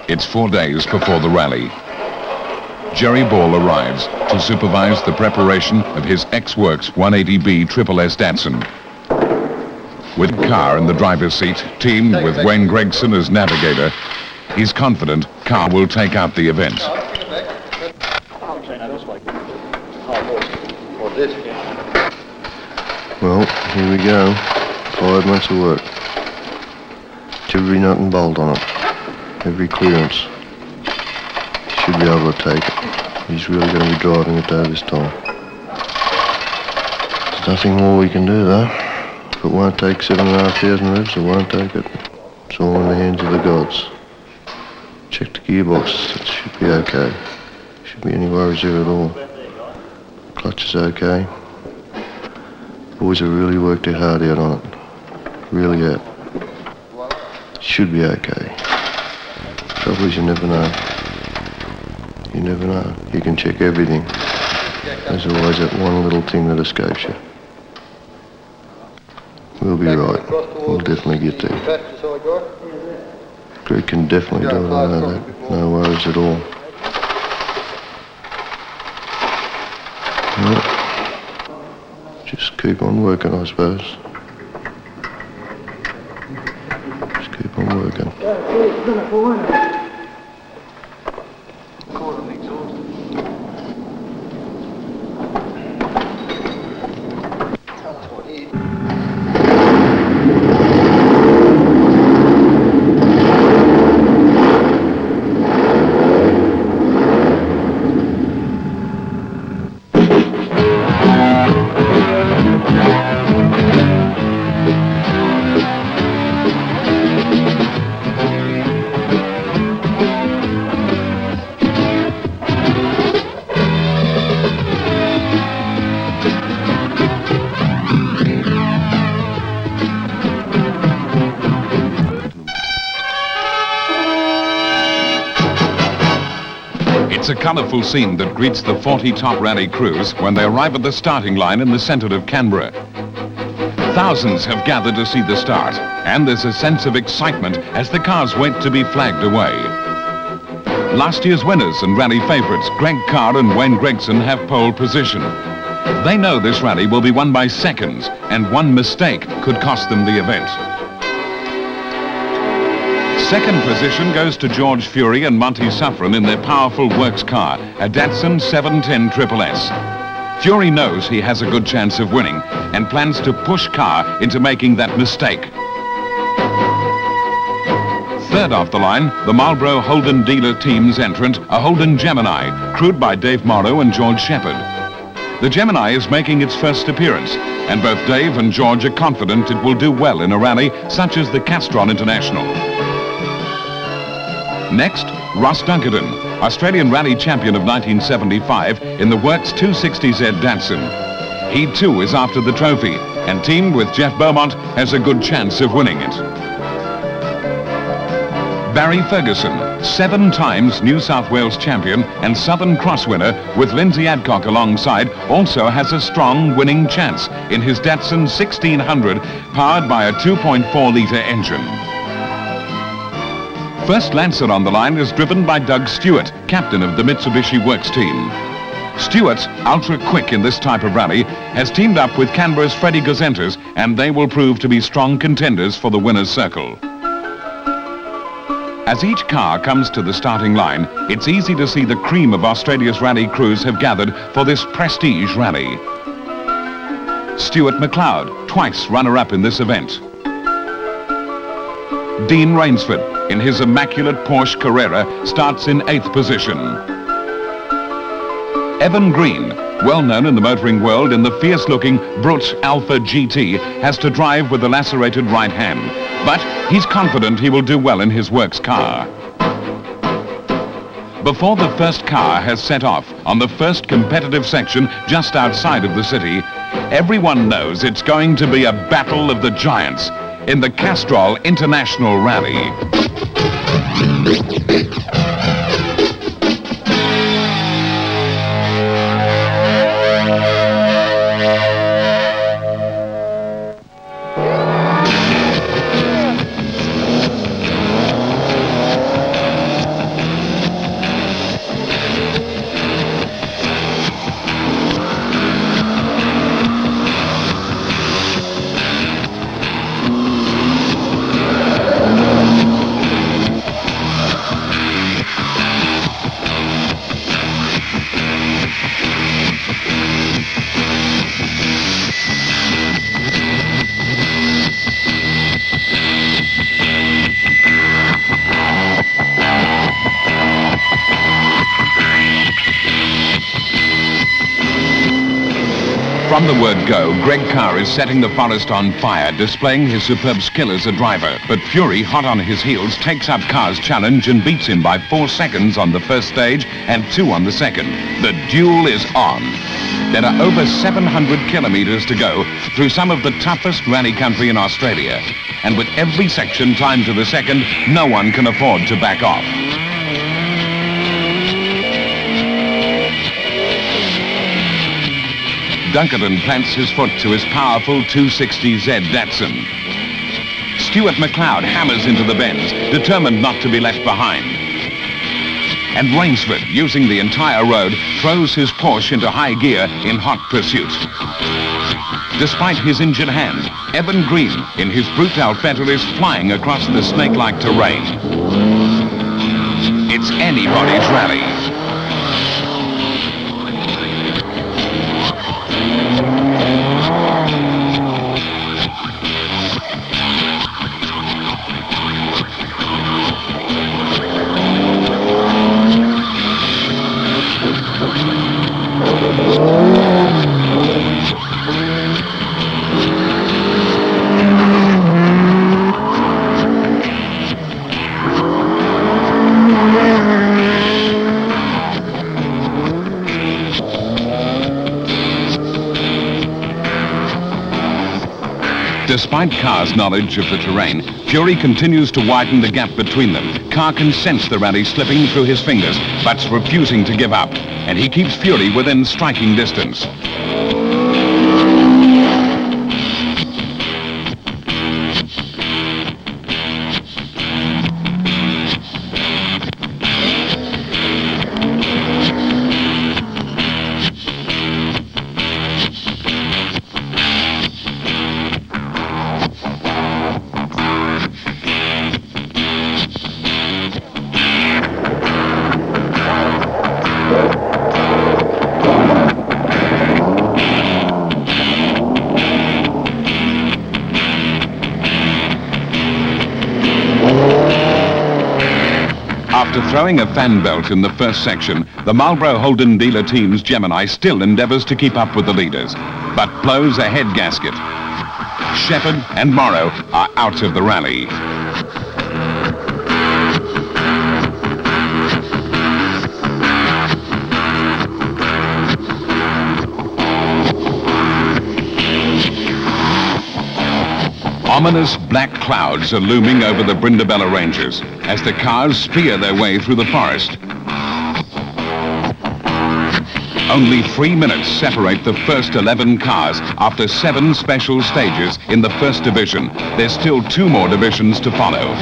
It's 4 days before the rally. Jerry Ball arrives to supervise the preparation of his ex-works 180B SSS Datsun. With car in the driver's seat, teamed with Wayne Gregson as navigator, he's confident car will take out the event. Well, here we go. 5 months of work. Every nut and bolt on it. Every clearance. Should be able to take it. He's really going to be driving it though this time. There's nothing more we can do though. If it won't take 7,500 revs, it won't take it. It's all in the hands of the gods. Check the gearbox, it should be okay. Shouldn't be any worries there at all. Clutch is okay. Boys have really worked their heart out on it. Really have. Should be okay. Trouble is you never know. You never know. You can check everything. There's always that one little thing that escapes you. We'll be right. We'll definitely get there. Greg can definitely do it, I know that. No worries at all. Well, just keep on working, I suppose. Just keep on working. It's a colourful scene that greets the 40 top rally crews when they arrive at the starting line in the centre of Canberra. Thousands have gathered to see the start, and there's a sense of excitement as the cars wait to be flagged away. Last year's winners and rally favourites, Greg Carr and Wayne Gregson, have pole position. They know this rally will be won by seconds, and one mistake could cost them the event. Second position goes to George Fury and Monty Suffren in their powerful works car, a Datsun 710 SSS. Fury knows he has a good chance of winning and plans to push Carr into making that mistake. Third off the line, the Marlboro Holden dealer team's entrant, a Holden Gemini, crewed by Dave Morrow and George Shepherd. The Gemini is making its first appearance, and both Dave and George are confident it will do well in a rally such as the Castron International. Next, Ross Dunkerton, Australian Rally Champion of 1975 in the Works 260Z Datsun. He too is after the trophy, and teamed with Jeff Beaumont has a good chance of winning it. Barry Ferguson, 7 times New South Wales champion and Southern Cross winner with Lindsay Adcock alongside, also has a strong winning chance in his Datsun 1600 powered by a 2.4-litre engine. First Lancer on the line is driven by Doug Stewart, captain of the Mitsubishi Works team. Stewart, ultra-quick in this type of rally, has teamed up with Canberra's Freddie Gazentas, and they will prove to be strong contenders for the winner's circle. As each car comes to the starting line, it's easy to see the cream of Australia's rally crews have gathered for this prestige rally. Stuart McLeod, twice runner-up in this event. Dean Rainsford, in his immaculate Porsche Carrera, starts in 8th position. Evan Green, well known in the motoring world in the fierce-looking Brut Alpha GT, has to drive with a lacerated right hand, but he's confident he will do well in his works car. Before the first car has set off on the first competitive section just outside of the city, everyone knows it's going to be a battle of the giants in the Castrol International Rally. From the word go, Greg Carr is setting the forest on fire, displaying his superb skill as a driver. But Fury, hot on his heels, takes up Carr's challenge and beats him by 4 seconds on the first stage and 2 on the second. The duel is on. There are over 700 kilometres to go through some of the toughest rally country in Australia. And with every section timed to the second, no one can afford to back off. Dunkerton plants his foot to his powerful 260Z Datsun. Stuart McLeod hammers into the bends, determined not to be left behind. And Rainsford, using the entire road, throws his Porsche into high gear in hot pursuit. Despite his injured hand, Evan Green, in his Brute Alfetta, is flying across the snake-like terrain. It's anybody's rally. Despite Carr's knowledge of the terrain, Fury continues to widen the gap between them. Carr can sense the rally slipping through his fingers, but's refusing to give up, and he keeps Fury within striking distance. After throwing a fan belt in the first section, the Marlboro Holden dealer team's Gemini still endeavours to keep up with the leaders, but blows a head gasket. Shepherd and Morrow are out of the rally. Ominous black clouds are looming over the Brindabella Ranges as the cars spear their way through the forest. Only 3 minutes separate the first 11 cars after 7 special stages in the first division. There's still 2 more divisions to follow.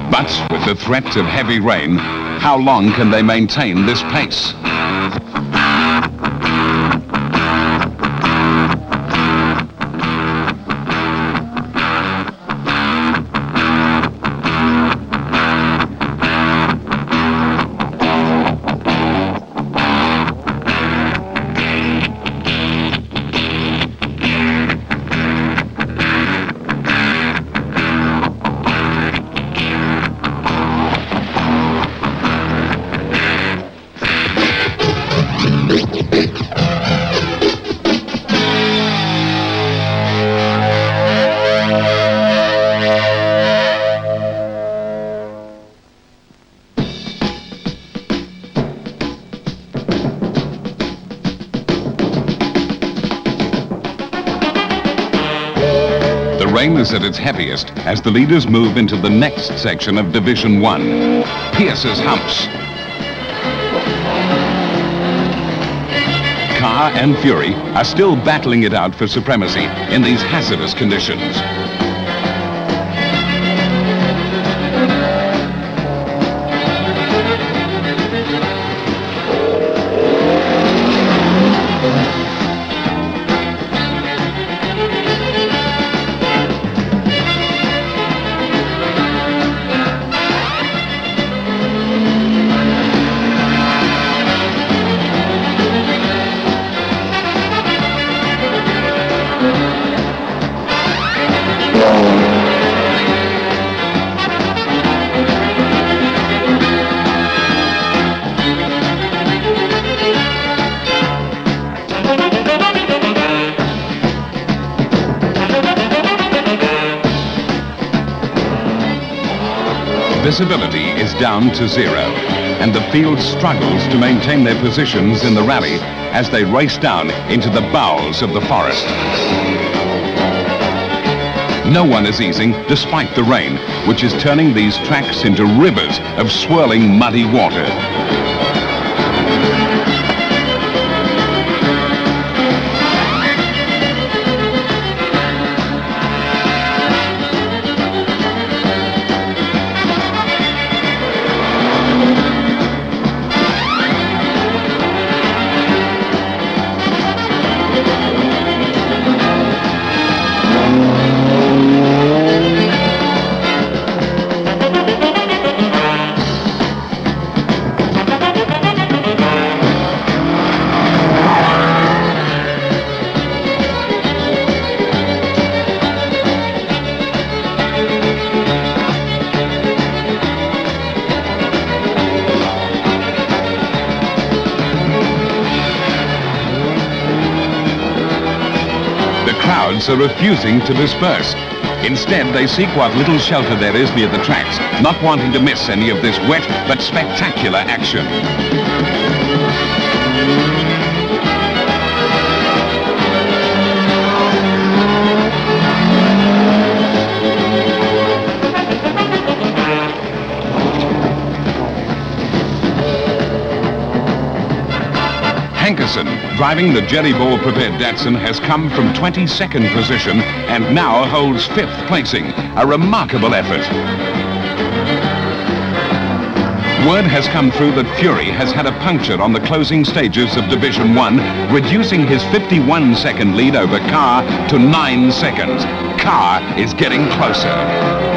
But with the threat of heavy rain, how long can they maintain this pace? The rain is at its heaviest as the leaders move into the next section of Division 1, Pierce's Humps. Carr and Fury are still battling it out for supremacy in these hazardous conditions. visibility is down to zero, and the field struggles to maintain their positions in the rally as they race down into the bowels of the forest. No one is easing despite the rain, which is turning these tracks into rivers of swirling muddy water. Crowds are refusing to disperse. Instead, they seek what little shelter there is near the tracks, not wanting to miss any of this wet but spectacular action. Hankerson, driving the jerry ball prepared datsun, has come from 22nd position and now holds 5th placing, a remarkable effort. Word has come through that Fury has had a puncture on the closing stages of Division 1, reducing his 51-second lead over Carr to 9 seconds. Carr is getting closer.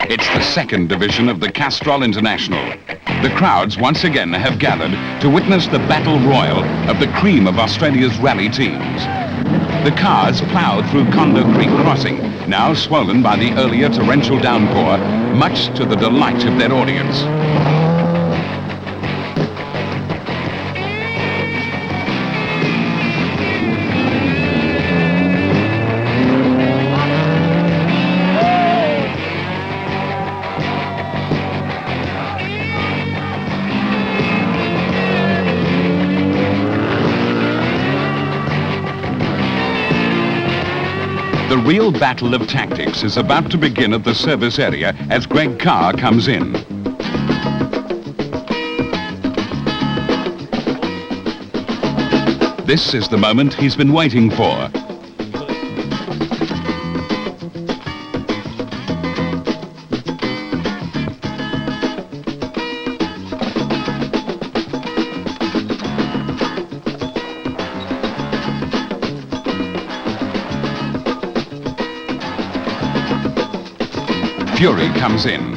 It's the second division of the Castrol International. The crowds once again have gathered to witness the battle royal of the cream of Australia's rally teams. The cars ploughed through Condo Creek Crossing, now swollen by the earlier torrential downpour, much to the delight of their audience. The real battle of tactics is about to begin at the service area as Greg Carr comes in. This is the moment he's been waiting for. Fury comes in.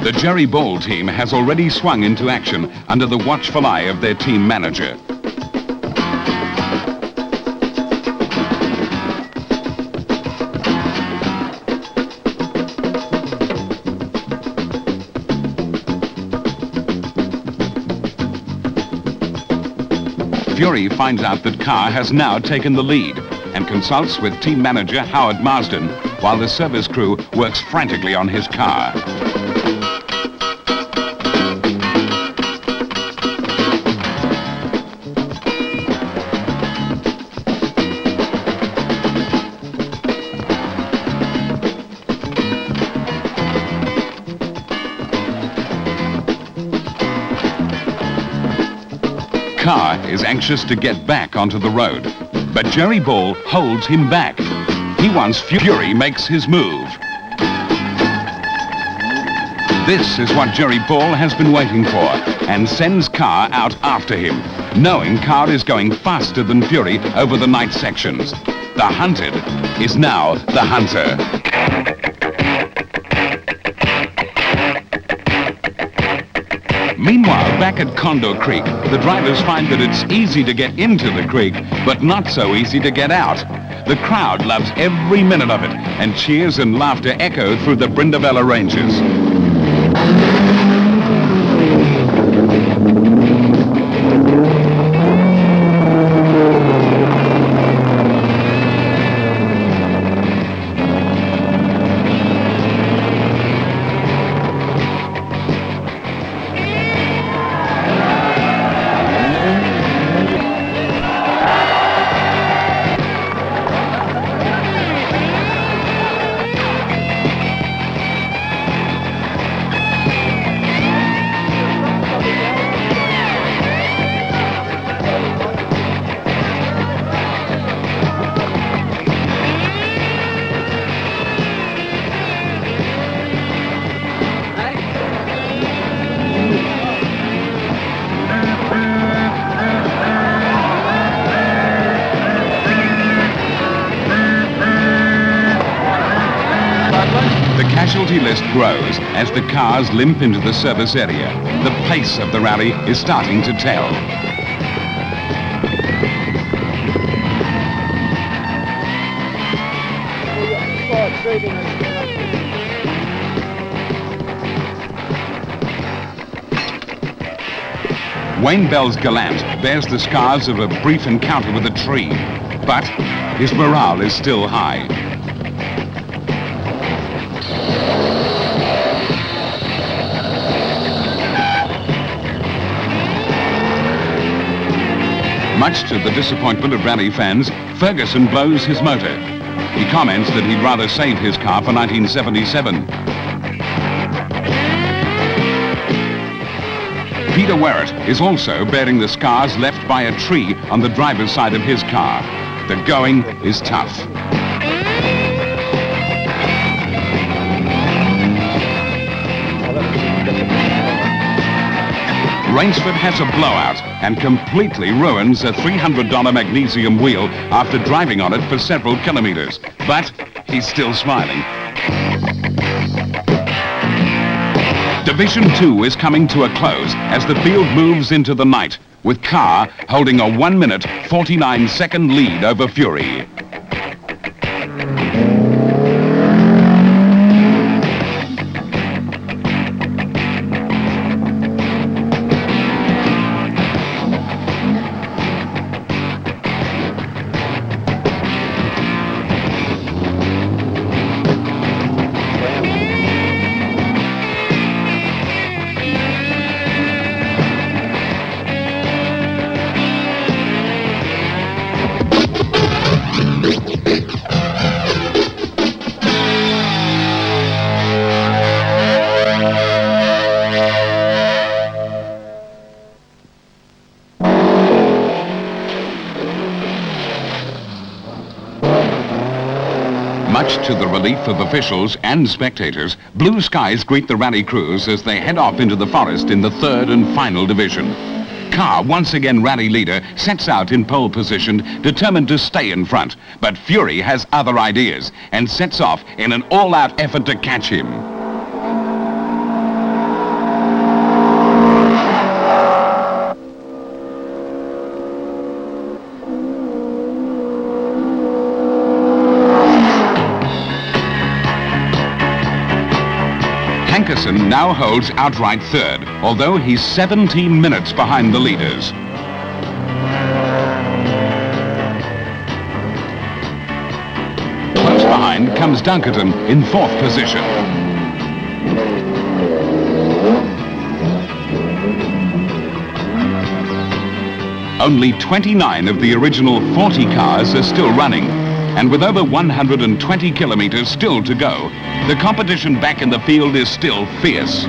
The Jerry Ball team has already swung into action under the watchful eye of their team manager. Fury finds out that Carr has now taken the lead and consults with team manager Howard Marsden while the service crew works frantically on his car. Car is anxious to get back onto the road, but Jerry Ball holds him back. He wants Fury makes his move. This is what Jerry Ball has been waiting for and sends Car out after him, knowing Car is going faster than Fury over the night sections. The hunted is now the hunter. Meanwhile, back at Condor Creek, the drivers find that it's easy to get into the creek, but not so easy to get out. The crowd loves every minute of it, and cheers and laughter echo through the Brindabella Ranges. The casualty list grows as the cars limp into the service area. The pace of the rally is starting to tell. Wayne Bell's Gallant bears the scars of a brief encounter with a tree, but his morale is still high. Much to the disappointment of rally fans, Ferguson blows his motor. He comments that he'd rather save his car for 1977. Peter Werrett is also bearing the scars left by a tree on the driver's side of his car. The going is tough. Rainsford has a blowout and completely ruins a $300 magnesium wheel after driving on it for several kilometers. But he's still smiling. Division 2 is coming to a close as the field moves into the night, with Carr holding a 1-minute, 49-second lead over Fury. Much to the relief of officials and spectators, blue skies greet the rally crews as they head off into the forest in the third and final division. Carr, once again rally leader, sets out in pole position, determined to stay in front. But Fury has other ideas and sets off in an all-out effort to catch him. Hankerson now holds outright third, although he's 17 minutes behind the leaders. Close behind behind comes Dunkerton in 4th position. Only 29 of the original 40 cars are still running, and with over 120 kilometres still to go, the competition back in the field is still fierce.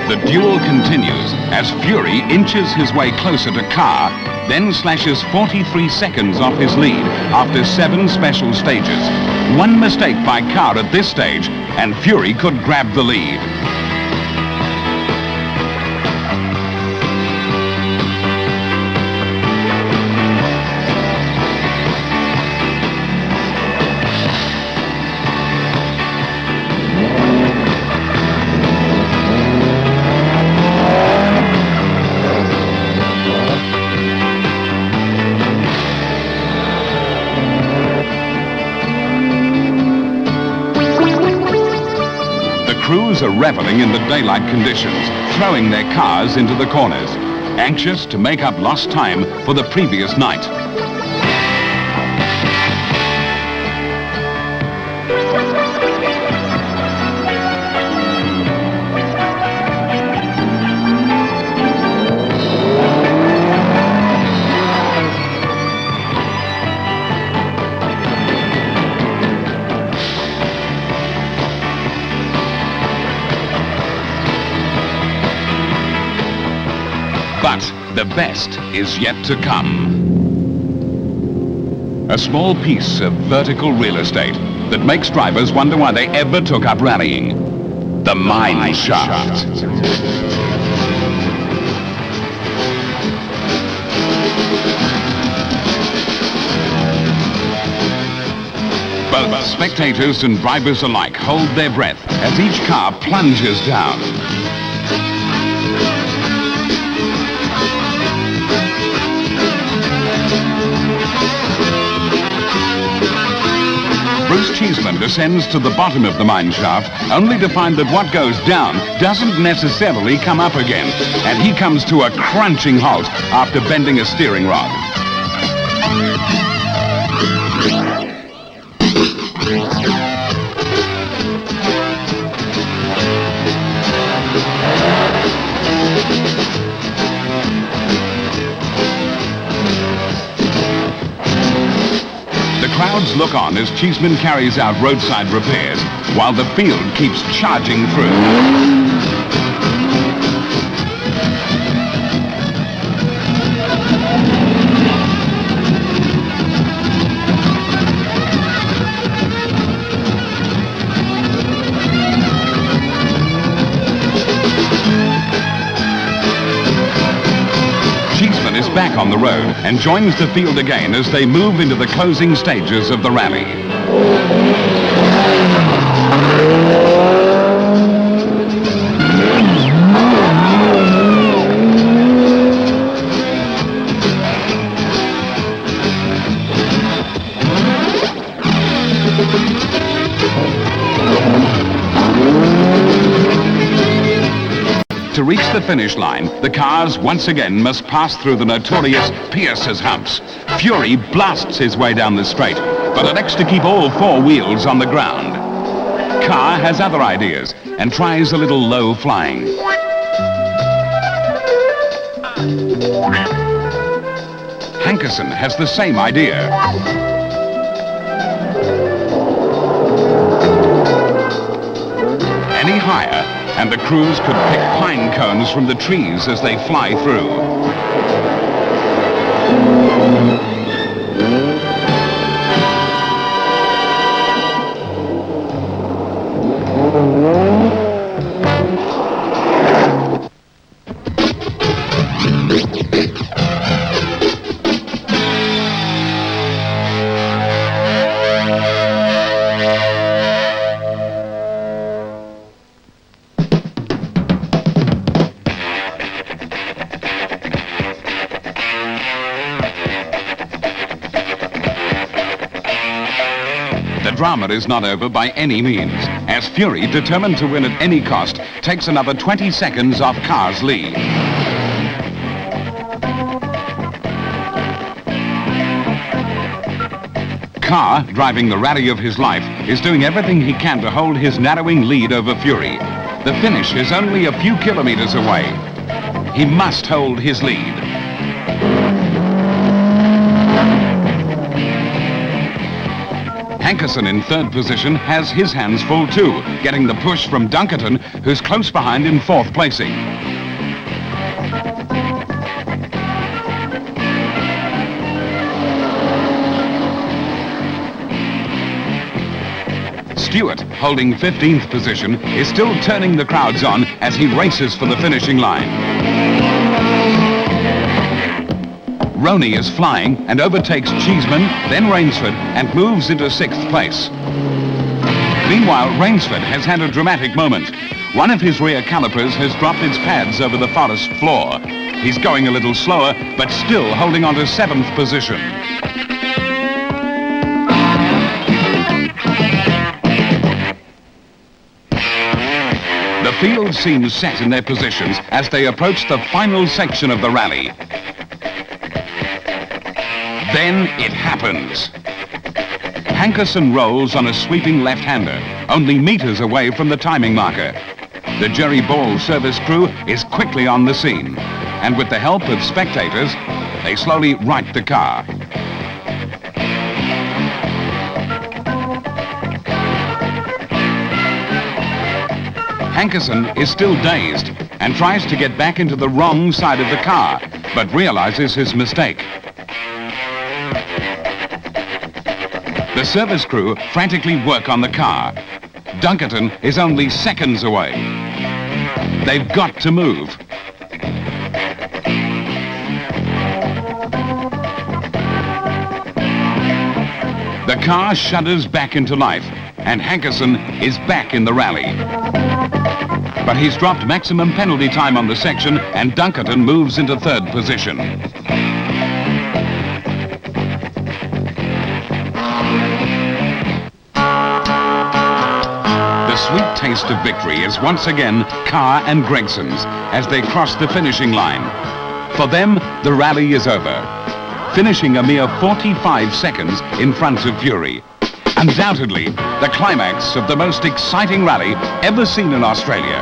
The duel continues as Fury inches his way closer to Carr, then slashes 43 seconds off his lead after 7 special stages. One mistake by Carr at this stage and Fury could grab the lead. Crews are revelling in the daylight conditions, throwing their cars into the corners, anxious to make up lost time for the previous night. But the best is yet to come. A small piece of vertical real estate that makes drivers wonder why they ever took up rallying. The mine shaft. Both spectators and drivers alike hold their breath as each car plunges down. Bruce Cheeseman descends to the bottom of the mine shaft, only to find that what goes down doesn't necessarily come up again, and he comes to a crunching halt after bending a steering rod. The crowds look on as Cheeseman carries out roadside repairs, while the field keeps charging through. Cheeseman is back on the road and joins the field again as they move into the closing stages of the rally. To reach the finish line, the cars once again must pass through the notorious Pierce's humps. Fury blasts his way down the straight, but elects to keep all 4 wheels on the ground. Carr has other ideas and tries a little low flying. Hankerson has the same idea. Any higher, and the crews could pick pine cones from the trees as they fly through. drama is not over by any means, as Fury, determined to win at any cost, takes another 20 seconds off Carr's lead. Carr, driving the rally of his life, is doing everything he can to hold his narrowing lead over Fury. The finish is only a few kilometers away. He must hold his lead. Hankerson in third position has his hands full too, getting the push from Dunkerton, who's close behind in fourth placing. Stewart, holding 15th position, is still turning the crowds on as he races for the finishing line. Roney is flying and overtakes Cheeseman, then Rainsford, and moves into 6th place. Meanwhile, Rainsford has had a dramatic moment. One of his rear calipers has dropped its pads over the forest floor. He's going a little slower, but still holding on to 7th position. The field seems set in their positions as they approach the final section of the rally. Then it happens. Hankerson rolls on a sweeping left-hander, only meters away from the timing marker. The Jerry Ball service crew is quickly on the scene, and with the help of spectators, they slowly right the car. Hankerson is still dazed and tries to get back into the wrong side of the car, but realizes his mistake. The service crew frantically work on the car. Dunkerton is only seconds away. They've got to move. The car shudders back into life, and Hankerson is back in the rally. But he's dropped maximum penalty time on the section, and Dunkerton moves into third position. The sweet taste of victory is once again Carr and Gregson's as they cross the finishing line. For them, the rally is over, finishing a mere 45 seconds in front of Fury. Undoubtedly, the climax of the most exciting rally ever seen in Australia.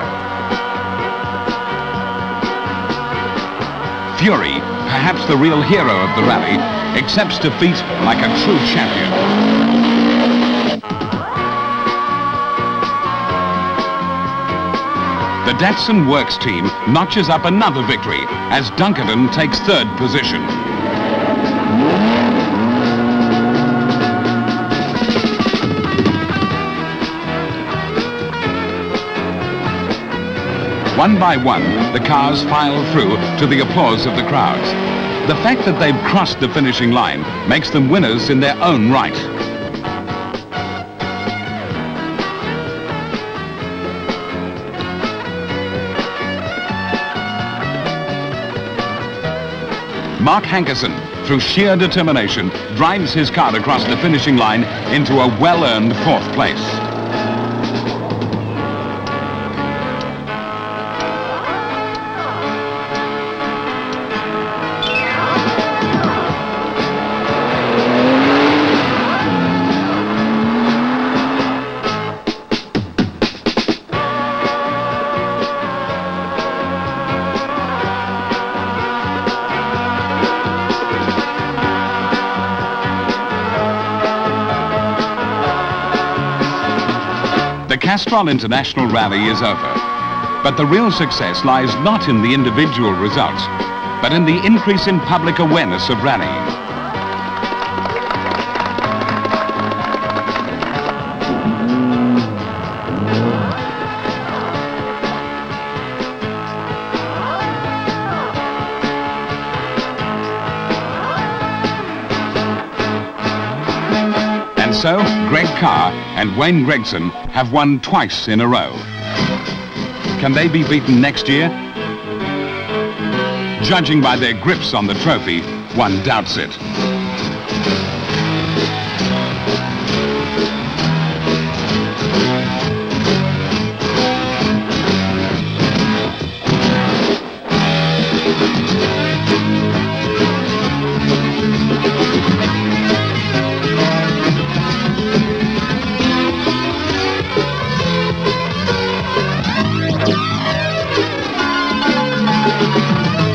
Fury, perhaps the real hero of the rally, accepts defeat like a true champion. The Datsun Works team notches up another victory as Dunkerton takes third position. One by one, the cars file through to the applause of the crowds. The fact that they've crossed the finishing line makes them winners in their own right. Mark Hankerson, through sheer determination, drives his car across the finishing line into a well-earned fourth place. The Castrol International Rally is over, but the real success lies not in the individual results, but in the increase in public awareness of rallying. And so, Greg Carr and Wayne Gregson have won twice in a row. Can they be beaten next year? Judging by their grips on the trophy, one doubts it. it.